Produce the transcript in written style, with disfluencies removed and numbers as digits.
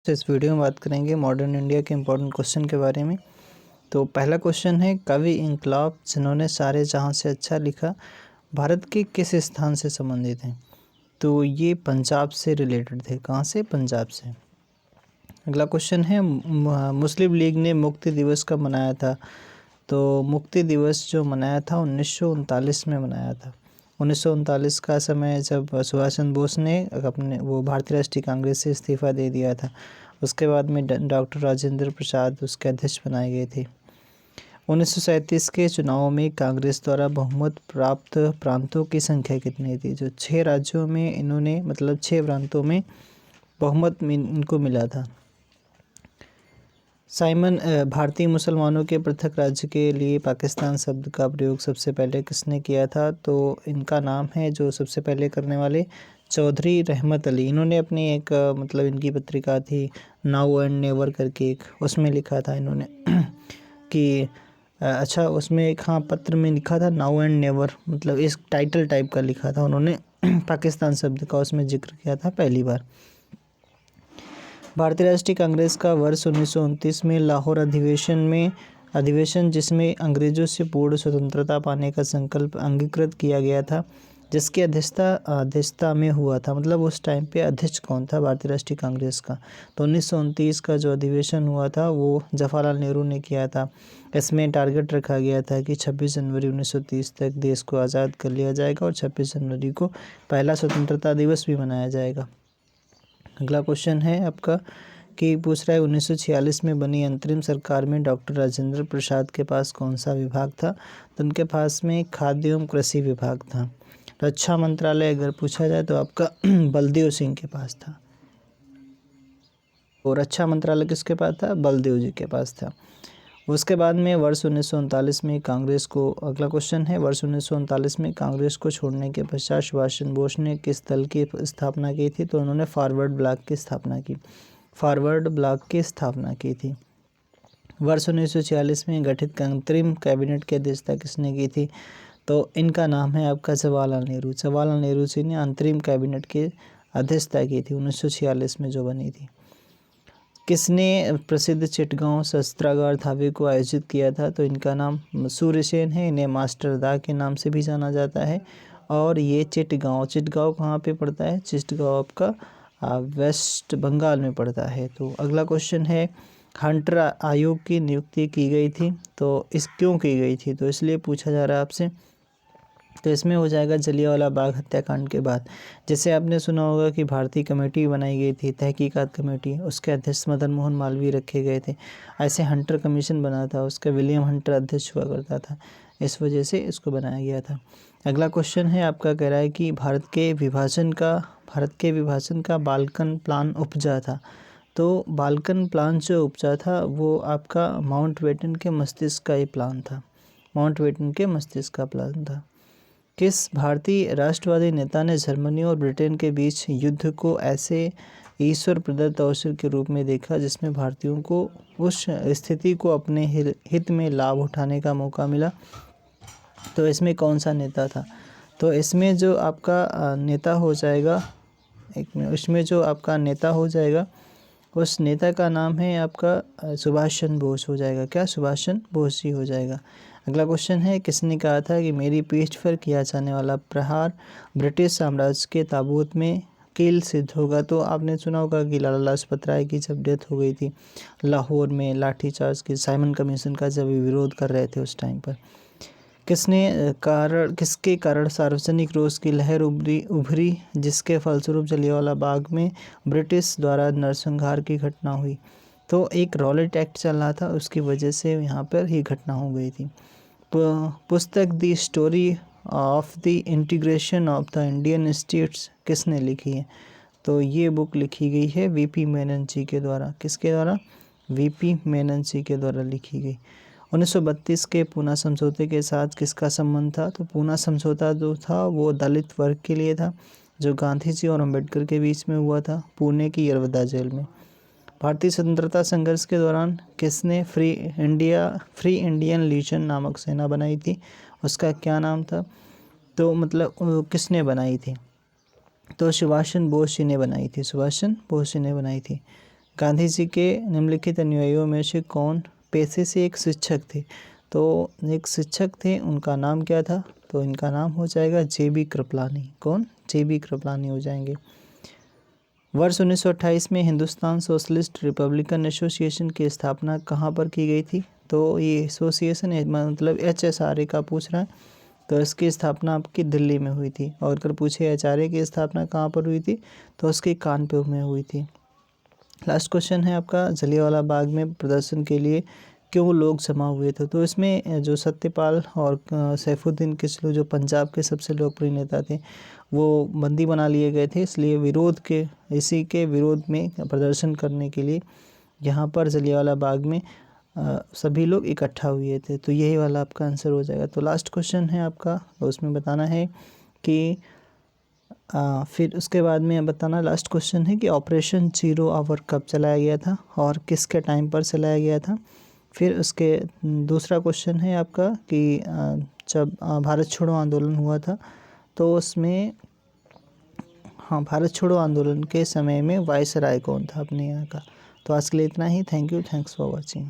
तो इस वीडियो में बात करेंगे मॉडर्न इंडिया के इम्पोर्टेंट क्वेश्चन के बारे में। तो पहला क्वेश्चन है, कवि इंकलाब जिन्होंने सारे जहां से अच्छा लिखा भारत के किस स्थान से संबंधित हैं? तो ये पंजाब से रिलेटेड थे। कहाँ से? पंजाब से। अगला क्वेश्चन है, मुस्लिम लीग ने मुक्ति दिवस कब मनाया था? तो मुक्ति दिवस जो मनाया था 1939 में मनाया था। 1939 का समय जब सुभाष चंद्र बोस ने अपने भारतीय राष्ट्रीय कांग्रेस से इस्तीफ़ा दे दिया था। उसके बाद में डॉक्टर राजेंद्र प्रसाद उसके अध्यक्ष बनाए गए थे। 1937 के चुनाव में कांग्रेस द्वारा बहुमत प्राप्त प्रांतों की संख्या कितनी थी? जो 6 राज्यों में इन्होंने 6 प्रांतों में बहुमत इनको मिला था। साइमन भारतीय मुसलमानों के पृथक राज्य के लिए पाकिस्तान शब्द का प्रयोग सबसे पहले किसने किया था? तो इनका नाम है जो सबसे पहले करने वाले चौधरी रहमत अली। इन्होंने अपनी एक इनकी पत्रिका थी नाउ एंड नेवर करके एक, उसमें लिखा था इन्होंने कि उसमें एक पत्र में लिखा था नाउ एंड नेवर, इस टाइटल टाइप का लिखा था उन्होंने पाकिस्तान शब्द का, उसमें जिक्र किया था पहली बार। भारतीय राष्ट्रीय कांग्रेस का वर्ष 1929 में लाहौर अधिवेशन जिसमें अंग्रेजों से पूर्ण स्वतंत्रता पाने का संकल्प अंगीकृत किया गया था, जिसकी अध्यक्षता में हुआ था। उस टाइम पे अध्यक्ष कौन था भारतीय राष्ट्रीय कांग्रेस का? तो 1929 का जो अधिवेशन हुआ था वो जवाहरलाल नेहरू ने किया था। इसमें टारगेट रखा गया था कि 26 जनवरी 1930 तक देश को आज़ाद कर लिया जाएगा और 26 जनवरी को पहला स्वतंत्रता दिवस भी मनाया जाएगा। अगला क्वेश्चन है आपका कि पूछ रहा है 1946 में बनी अंतरिम सरकार में डॉक्टर राजेंद्र प्रसाद के पास कौन सा विभाग था? तो उनके पास में खाद्य एवं कृषि विभाग था। रक्षा मंत्रालय अगर पूछा जाए तो आपका बलदेव सिंह के पास था। और रक्षा मंत्रालय किसके पास था? बलदेव जी के पास था। उसके बाद में वर्ष 1939 में कांग्रेस को, अगला क्वेश्चन है, वर्ष 1939 में कांग्रेस को छोड़ने के पश्चात सुभाष चंद्र बोस ने किस दल की स्थापना की थी? तो उन्होंने फॉरवर्ड ब्लॉक की स्थापना की थी। वर्ष 1946 में गठित अंतरिम कैबिनेट की अध्यक्षता किसने की थी? तो इनका नाम है आपका जवाहरलाल नेहरू जी ने अंतरिम कैबिनेट की अध्यक्षता की थी 1946 में जो बनी थी। किसने प्रसिद्ध चिटगांव शस्त्रागार धावे को आयोजित किया था? तो इनका नाम सूर्यसेन है। इन्हें मास्टर दा के नाम से भी जाना जाता है। और ये चिटगांव कहाँ पे पड़ता है? चिटगांव आपका वेस्ट बंगाल में पड़ता है। तो अगला क्वेश्चन है, हंटर आयोग की नियुक्ति की गई थी, तो क्यों की गई थी? तो इसलिए पूछा जा रहा है आपसे। तो इसमें हो जाएगा जलियांवाला बाग हत्याकांड के बाद। जैसे आपने सुना होगा कि भारतीय कमेटी बनाई गई थी, तहकीकात कमेटी, उसके अध्यक्ष मदन मोहन मालवीय रखे गए थे। ऐसे हंटर कमीशन बना था, उसका विलियम हंटर अध्यक्ष हुआ करता था, इस वजह से इसको बनाया गया था। अगला क्वेश्चन है आपका, कह रहा है कि भारत के विभाजन का बाल्कन प्लान उपजा था। तो बाल्कन प्लान जो उपजा था वो आपका माउंटबेटन के मस्तिष्क का ही प्लान था। किस भारतीय राष्ट्रवादी नेता ने जर्मनी और ब्रिटेन के बीच युद्ध को ऐसे ईश्वर प्रदत्त अवसर के रूप में देखा जिसमें भारतीयों को उस स्थिति को अपने हित में लाभ उठाने का मौका मिला? तो इसमें कौन सा नेता था? तो इसमें जो आपका नेता हो जाएगा, उस नेता का नाम है आपका सुभाष चंद्र बोस हो जाएगा। क्या? सुभाष चंद्र बोस ही हो जाएगा। अगला क्वेश्चन है, किसने कहा था कि मेरी पीठ पर किया जाने वाला प्रहार ब्रिटिश साम्राज्य के ताबूत में कील सिद्ध होगा? तो आपने सुना होगा कि लाला लाजपत राय की जब डेथ हो गई थी लाहौर में लाठीचार्ज की, साइमन कमीशन का जब विरोध कर रहे थे उस टाइम पर, किसके कारण सार्वजनिक रोष की लहर उभरी जिसके फलस्वरूप जलियांवाला बाग में ब्रिटिश द्वारा नरसंहार की घटना हुई? तो एक रॉलेट एक्ट चल रहा था, उसकी वजह से यहाँ पर ही घटना हो गई थी। पुस्तक the story of the integration of the Indian states किसने लिखी है? तो ये बुक लिखी गई है वीपी मेनन जी के द्वारा। किसके द्वारा? वीपी मेनन जी के द्वारा लिखी गई। 1932 के पूना समझौते के साथ किसका संबंध था? तो पूना समझौता जो था वो दलित वर्ग के लिए था, जो गांधी जी और अम्बेडकर के बीच में हुआ था पुणे की यरवदा जेल में। भारतीय स्वतंत्रता संघर्ष के दौरान किसने फ्री इंडियन लीजन नामक सेना बनाई थी? उसका क्या नाम था? तो किसने बनाई थी? तो सुभाष चंद्र बोस जी ने बनाई थी। गांधी जी के निम्नलिखित अनुयायियों में से कौन पेशे से एक शिक्षक थे? तो एक शिक्षक थे, उनका नाम क्या था? तो इनका नाम हो जाएगा जे.बी. कृपलानी। कौन? जे.बी. कृपलानी हो जाएंगे। वर्ष 1928 में हिंदुस्तान सोशलिस्ट रिपब्लिकन एसोसिएशन की स्थापना कहाँ पर की गई थी? तो ये एसोसिएशन मतलब HSRA का पूछ रहा है, तो इसकी स्थापना आपकी दिल्ली में हुई थी। और अगर पूछे HRA की स्थापना कहाँ पर हुई थी, तो उसकी कानपुर में हुई थी। लास्ट क्वेश्चन है आपका, जलियांवाला बाग में प्रदर्शन के लिए क्यों लोग जमा हुए थे? तो इसमें जो सत्यपाल और सैफुद्दीन किस्लू जो पंजाब के सबसे लोकप्रिय नेता थे, वो बंदी बना लिए गए थे, इसलिए इसी के विरोध में प्रदर्शन करने के लिए यहाँ पर जलियांवाला बाग में सभी लोग इकट्ठा हुए थे। तो यही वाला आपका आंसर हो जाएगा। तो लास्ट क्वेश्चन है आपका, तो उसमें बताना है कि फिर उसके बाद में बताना, लास्ट क्वेश्चन है कि ऑपरेशन जीरो आवर कब चलाया गया था और किसके टाइम पर चलाया गया था। फिर उसके दूसरा क्वेश्चन है आपका कि जब भारत छोड़ो आंदोलन हुआ था, तो उसमें भारत छोड़ो आंदोलन के समय में वायसराय कौन था अपने यहाँ का। तो आज के लिए इतना ही। Thank you, thanks for watching.